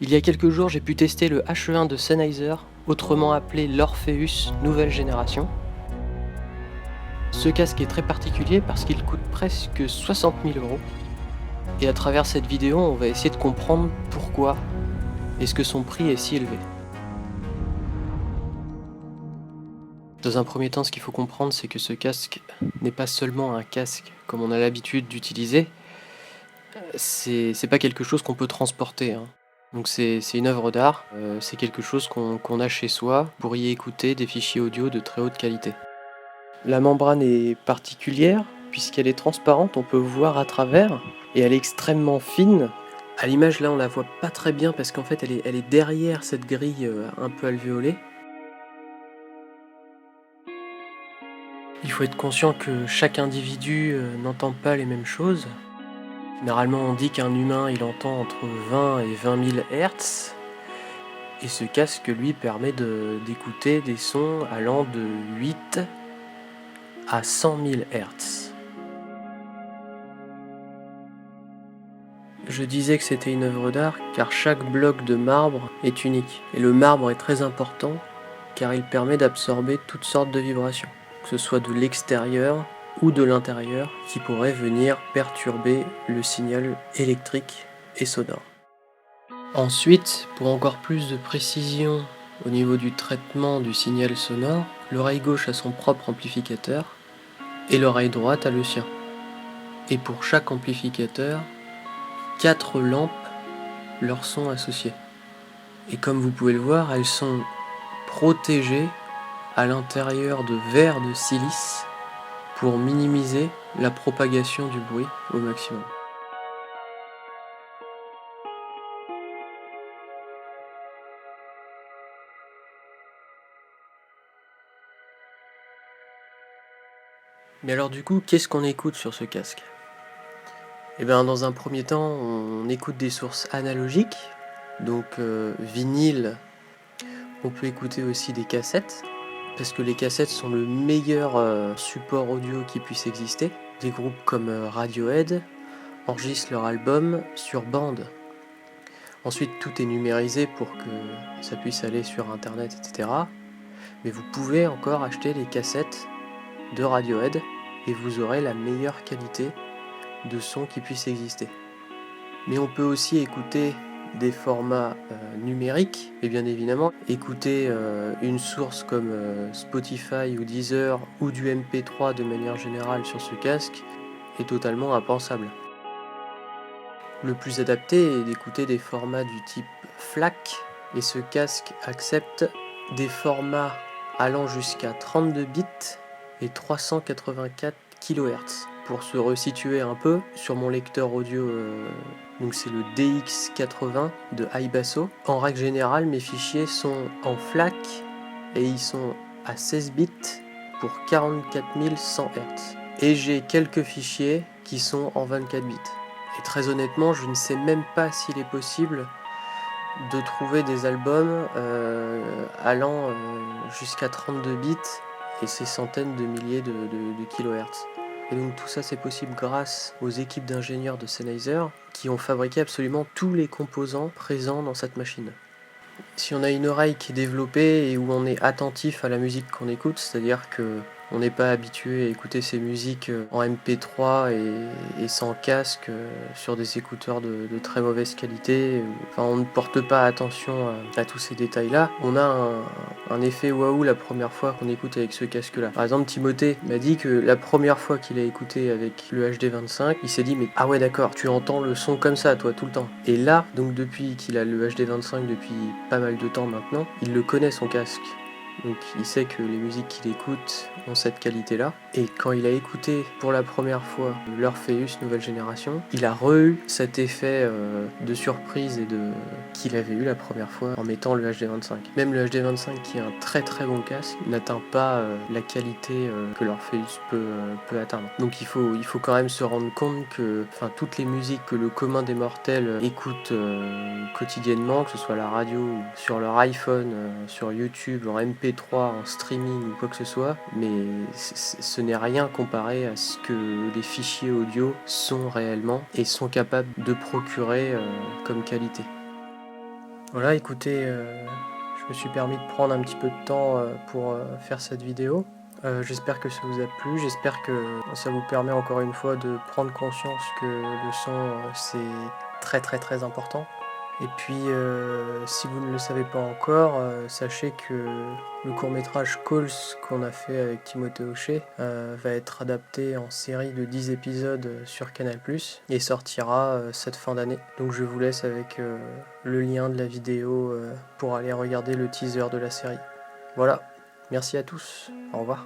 Il y a quelques jours, j'ai pu tester le HE1 de Sennheiser, autrement appelé l'Orpheus nouvelle génération. Ce casque est très particulier parce qu'il coûte presque 60 000 €. Et à travers cette vidéo, on va essayer de comprendre pourquoi est-ce que son prix est si élevé. Dans un premier temps, ce qu'il faut comprendre, c'est que ce casque n'est pas seulement un casque comme on a l'habitude d'utiliser. C'est pas quelque chose qu'on peut transporter, hein. Donc c'est une œuvre d'art, c'est quelque chose qu'on a chez soi pour y écouter des fichiers audio de très haute qualité. La membrane est particulière puisqu'elle est transparente, on peut voir à travers et elle est extrêmement fine. À l'image là on la voit pas très bien parce qu'en fait elle est derrière cette grille un peu alvéolée. Il faut être conscient que chaque individu n'entend pas les mêmes choses. Généralement on dit qu'un humain il entend entre 20 et 20 000 Hz. Et ce casque lui permet d'écouter des sons allant de 8 à 100 000 Hz. Je disais que c'était une œuvre d'art car chaque bloc de marbre est unique. Et le marbre est très important car il permet d'absorber toutes sortes de vibrations, que ce soit de l'extérieur ou de l'intérieur, qui pourraient venir perturber le signal électrique et sonore. Ensuite, pour encore plus de précision au niveau du traitement du signal sonore, l'oreille gauche a son propre amplificateur et l'oreille droite a le sien. Et pour chaque amplificateur, 4 lampes leur sont associées. Et comme vous pouvez le voir, elles sont protégées à l'intérieur de verres de silice pour minimiser la propagation du bruit au maximum. Mais alors du coup, qu'est-ce qu'on écoute sur ce casque ? Eh bien, dans un premier temps, on écoute des sources analogiques, donc vinyle. On peut écouter aussi des cassettes, parce que les cassettes sont le meilleur support audio qui puisse exister. Des groupes comme Radiohead enregistrent leur album sur bande. Ensuite, tout est numérisé pour que ça puisse aller sur internet, etc. Mais vous pouvez encore acheter les cassettes de Radiohead et vous aurez la meilleure qualité de son qui puisse exister. Mais on peut aussi écouter des formats numériques, et bien évidemment, écouter une source comme Spotify ou Deezer ou du MP3 de manière générale sur ce casque est totalement impensable. Le plus adapté est d'écouter des formats du type FLAC, et ce casque accepte des formats allant jusqu'à 32 bits et 384 kHz. Pour se resituer un peu, sur mon lecteur audio, donc c'est le DX80 de iBasso. En règle générale, mes fichiers sont en FLAC et ils sont à 16 bits pour 44 100 Hz. Et j'ai quelques fichiers qui sont en 24 bits. Et très honnêtement, je ne sais même pas s'il est possible de trouver des albums allant jusqu'à 32 bits et ces centaines de milliers de kilohertz. Et donc tout ça c'est possible grâce aux équipes d'ingénieurs de Sennheiser qui ont fabriqué absolument tous les composants présents dans cette machine. Si on a une oreille qui est développée et où on est attentif à la musique qu'on écoute, c'est-à-dire que on n'est pas habitué à écouter ces musiques en MP3 et sans casque sur des écouteurs de très mauvaise qualité. Enfin, on ne porte pas attention à tous ces détails-là. On a un effet waouh la première fois qu'on écoute avec ce casque-là. Par exemple, Timothée m'a dit que la première fois qu'il a écouté avec le HD25, il s'est dit mais ah ouais d'accord, tu entends le son comme ça toi tout le temps. Et là, donc depuis qu'il a le HD25 depuis pas mal de temps maintenant, il le connaît son casque. Donc il sait que les musiques qu'il écoute ont cette qualité-là. Et quand il a écouté pour la première fois l'Orpheus nouvelle génération, il a re-eu cet effet de surprise et qu'il avait eu la première fois en mettant le HD25. Même le HD25 qui est un très très bon casque n'atteint pas la qualité que l'Orpheus peut atteindre. Donc il faut quand même se rendre compte que toutes les musiques que le commun des mortels écoute quotidiennement, que ce soit à la radio, ou sur leur iPhone, sur YouTube, en MP3, en streaming ou quoi que ce soit, mais ce n'est rien comparé à ce que les fichiers audio sont réellement et sont capables de procurer comme qualité. Voilà, écoutez, je me suis permis de prendre un petit peu de temps pour faire cette vidéo. J'espère que ça vous a plu, j'espère que ça vous permet encore une fois de prendre conscience que le son c'est très très très important. Et puis si vous ne le savez pas encore, sachez que le court-métrage Calls qu'on a fait avec Timothée Hochet va être adapté en série de 10 épisodes sur Canal+ et sortira cette fin d'année. Donc je vous laisse avec le lien de la vidéo pour aller regarder le teaser de la série. Voilà, merci à tous, au revoir.